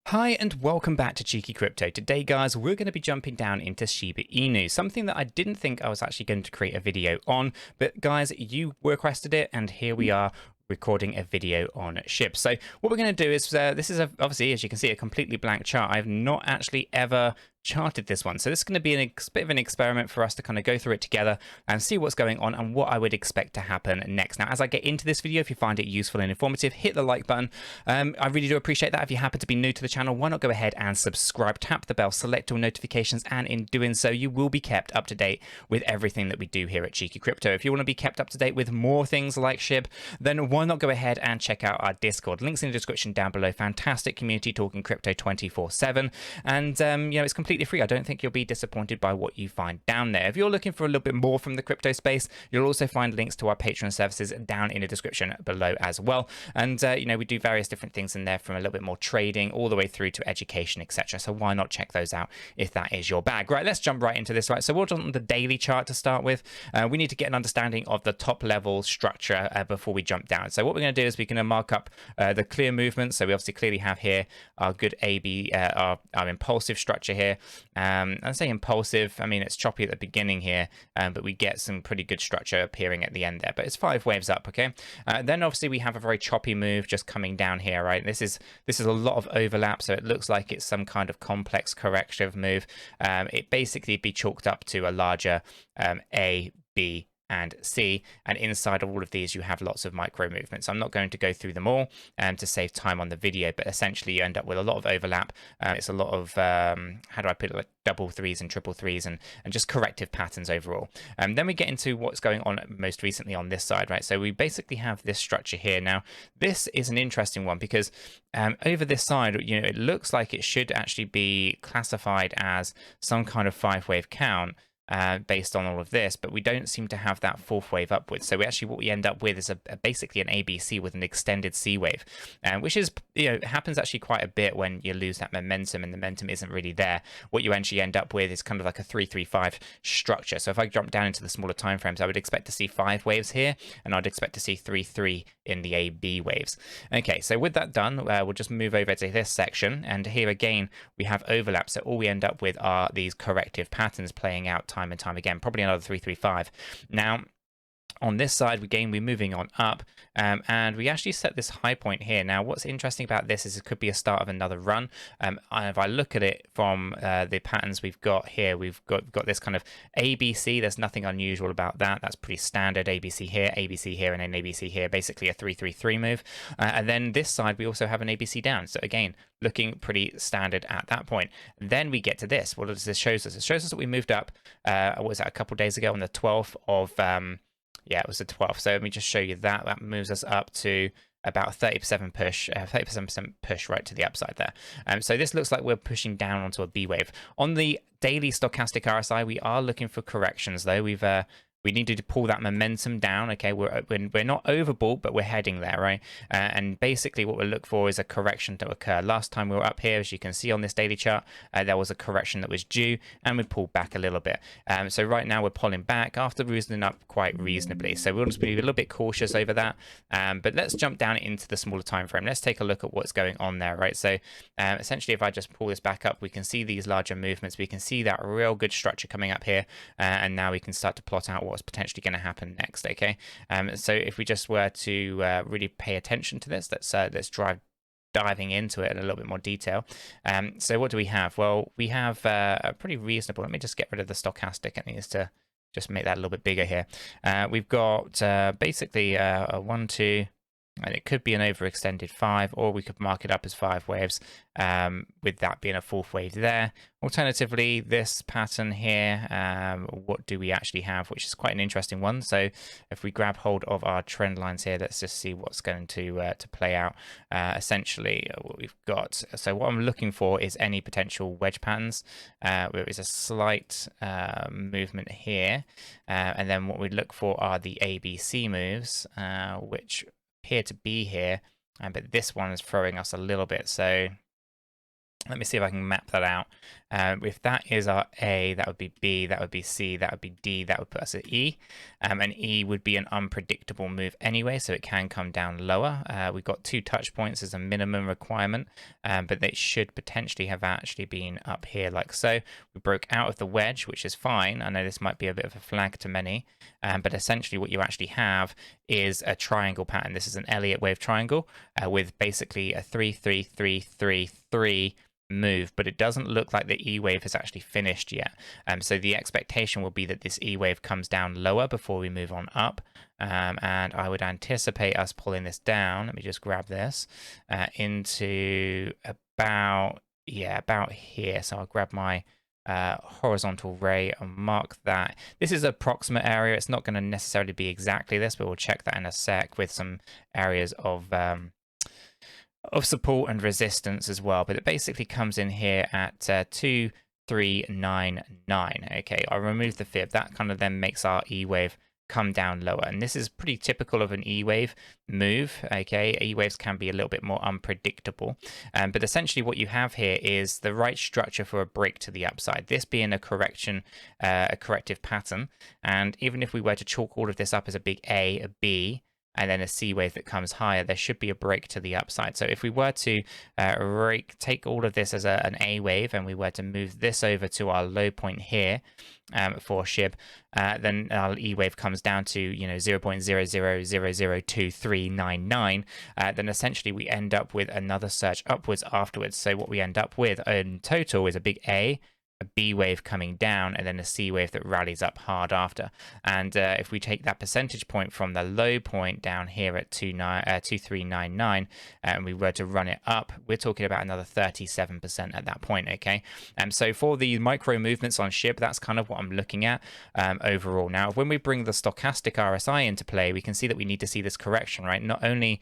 Hi and welcome back to 𝗕𝗘𝗪𝗧𝗏. Today guys, we're going to be jumping down into Shiba Inu, something that I didn't think I was actually going to create a video on, but guys, you requested it and here we are recording a video on SHIB. So what we're going to do is, this is obviously, as you can see, a completely blank chart. I've not actually ever charted this one, so this is going to be a bit of an experiment for us to kind of go through it together and see what's going on and what I would expect to happen next. Now, as I get into this video, if you find it useful and informative, hit the like button. I really do appreciate that. If you happen to be new to the channel, why not go ahead and subscribe, tap the bell, select all notifications, and in doing so, you will be kept up to date with everything that we do here at 𝗕𝗘𝗪𝗧𝗏. If you want to be kept up to date with more things like SHIB, then why not go ahead and check out our Discord? Links in the description down below. Fantastic community talking crypto 24/7, and you know, it's completely free. I don't think you'll be disappointed by what you find down there. If you're looking for a little bit more from the crypto space, you'll also find links to our Patreon services down in the description below as well. And you know, we do various different things in there, from a little bit more trading all the way through to education, etc. So why not check those out if that is your bag? Right, let's jump right into this. Right, so we're on the daily chart to start with. We need to get an understanding of the top level structure before we jump down. So what we're going to do is we're going to mark up the clear movement. So we obviously clearly have here our good AB, our impulsive structure here. I say impulsive, I mean it's choppy at the beginning here, but we get some pretty good structure appearing at the end there. But it's 5 waves up, okay? Then obviously we have a very choppy move just coming down here, right? This is a lot of overlap, so it looks like it's some kind of complex corrective move. It basically be chalked up to a larger A, B, and C, and inside of all of these you have lots of micro movements. I'm not going to go through them all to save time on the video, but essentially you end up with a lot of overlap. It's a lot of how do I put it, like double threes and triple threes, and just corrective patterns overall. Then we get into what's going on most recently on this side, right? So we basically have this structure here. Now this is an interesting one because over this side, you know, it looks like it should actually be classified as some kind of 5-wave count based on all of this, but we don't seem to have that 4th wave upwards. So what we end up with is basically an ABC with an extended C wave, which is, you know, happens actually quite a bit when you lose that momentum and the momentum isn't really there. What you actually end up with is kind of like a 3-3-5 structure. So if I jump down into the smaller time frames, I would expect to see 5 waves here, and I'd expect to see 3-3 in the AB waves. Okay, so with that done, we'll just move over to this section, and here again we have overlap. So all we end up with are these corrective patterns playing out time and time again, probably another 3-3-5. Now on this side, we're moving on up, and we actually set this high point here. Now, what's interesting about this is it could be a start of another run. If I look at it from the patterns we've got here, we've got this kind of ABC. There's nothing unusual about that. That's pretty standard. ABC here, and then ABC here. Basically a 3-3-3 move. And then this side, we also have an ABC down. So again, looking pretty standard at that point. Then we get to this. What does this show us? It shows us that we moved up. What was that, a couple days ago on the 12th of yeah, it was the 12th. So let me just show you that. That moves us up to about 30% push right to the upside there. So this looks like we're pushing down onto a B wave. On the daily stochastic RSI, we are looking for corrections though. We needed to pull that momentum down. Okay, we're not overbought, but we're heading there, right? And basically what we look for is a correction to occur. Last time we were up here, as you can see on this daily chart, there was a correction that was due, and we pulled back a little bit. So right now we're pulling back after loosening up quite reasonably. So we'll just be a little bit cautious over that. But let's jump down into the smaller time frame. Let's take a look at what's going on there, right? So essentially, if I just pull this back up, we can see these larger movements. We can see that real good structure coming up here, and now we can start to plot out what's potentially going to happen next. Okay, so if we just were to really pay attention to this, let's diving into it in a little bit more detail. So what do we have? Well, we have a pretty reasonable. Let me just get rid of the stochastic. It needs to just make that a little bit bigger here. We've got basically a 1, 2. And it could be an overextended 5, or we could mark it up as 5 waves, with that being a 4th wave there. Alternatively, this pattern here, what do we actually have, which is quite an interesting one. So if we grab hold of our trend lines here, let's just see what's going to play out. Essentially, what we've got. So what I'm looking for is any potential wedge patterns. There is a slight movement here, and then what we look for are the ABC moves, which appear to be here, but this one is throwing us a little bit. So Let me see if I can map that out. If that is our A, that would be B, that would be C, that would be D, that would put us at E. And E would be an unpredictable move anyway, so it can come down lower. We've got 2 touch points as a minimum requirement, but they should potentially have actually been up here like so. We broke out of the wedge, which is fine. I know this might be a bit of a flag to many, but essentially what you actually have is a triangle pattern. This is an Elliott wave triangle with basically a 3, 3, 3, 3, 3 move, but it doesn't look like the E wave has actually finished yet. So the expectation will be that this E wave comes down lower before we move on up. And I would anticipate us pulling this down. Let me just grab this into about here. So I'll grab my horizontal ray and mark that. This is approximate area. It's not going to necessarily be exactly this, but we'll check that in a sec with some areas of support and resistance as well. But it basically comes in here at 2399. Okay, I'll remove the fib. That kind of then makes our E wave come down lower, and this is pretty typical of an E wave move. Okay, E waves can be a little bit more unpredictable, but essentially what you have here is the right structure for a break to the upside, this being a corrective pattern. And even if we were to chalk all of this up as a big A B and then a C wave that comes higher, there should be a break to the upside. So if we were to take all of this as an A wave and we were to move this over to our low point here for SHIB, then our E wave comes down to 0.00002399, then essentially we end up with another surge upwards afterwards. So what we end up with in total is a big A, a B wave coming down, and then a C wave that rallies up hard after. And if we take that percentage point from the low point down here at 2399 and we were to run it up, we're talking about another 37% at that point. Okay, so for the micro movements on SHIB, that's kind of what I'm looking at overall. Now when we bring the stochastic RSI into play, we can see that we need to see this correction, right? Not only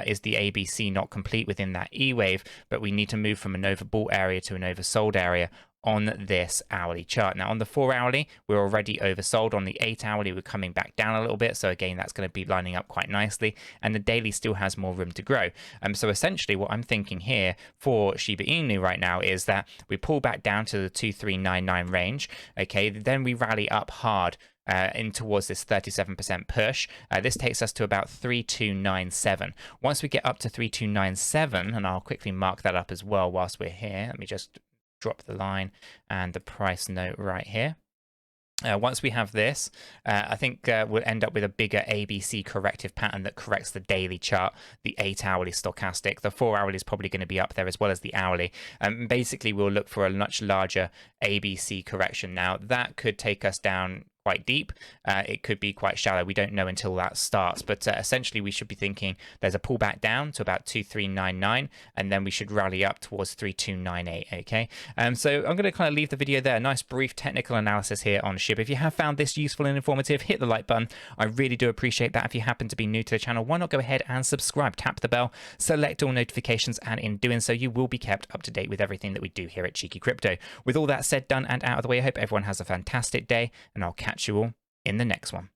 is the ABC not complete within that E wave, but we need to move from an overbought area to an oversold area on this hourly chart. Now on the 4 hourly, we're already oversold. On the 8 hourly, we're coming back down a little bit. So again, that's going to be lining up quite nicely. And the daily still has more room to grow. So essentially what I'm thinking here for Shiba Inu right now is that we pull back down to the 2399 range. Okay, then we rally up hard in towards this 37% push. This takes us to about 3297. Once we get up to 3297, and I'll quickly mark that up as well whilst we're here. Let me just drop the line and the price note right here. Once we have this, I think we'll end up with a bigger ABC corrective pattern that corrects the daily chart, the 8 hourly stochastic. The 4 hourly is probably going to be up there as well as the hourly. Basically, we'll look for a much larger ABC correction. Now, that could take us down quite deep. It could be quite shallow. We don't know until that starts, but essentially we should be thinking there's a pullback down to about 2399, and then we should rally up towards 3298. Okay, so I'm going to kind of leave the video there. Nice brief technical analysis here on SHIB. If you have found this useful and informative, hit the like button. I really do appreciate that. If you happen to be new to the channel, why not go ahead and subscribe, tap the bell, select all notifications, and in doing so you will be kept up to date with everything that we do here at Cheeky Crypto. With all that said, done, and out of the way, I hope everyone has a fantastic day, and I'll catch you all in the next one.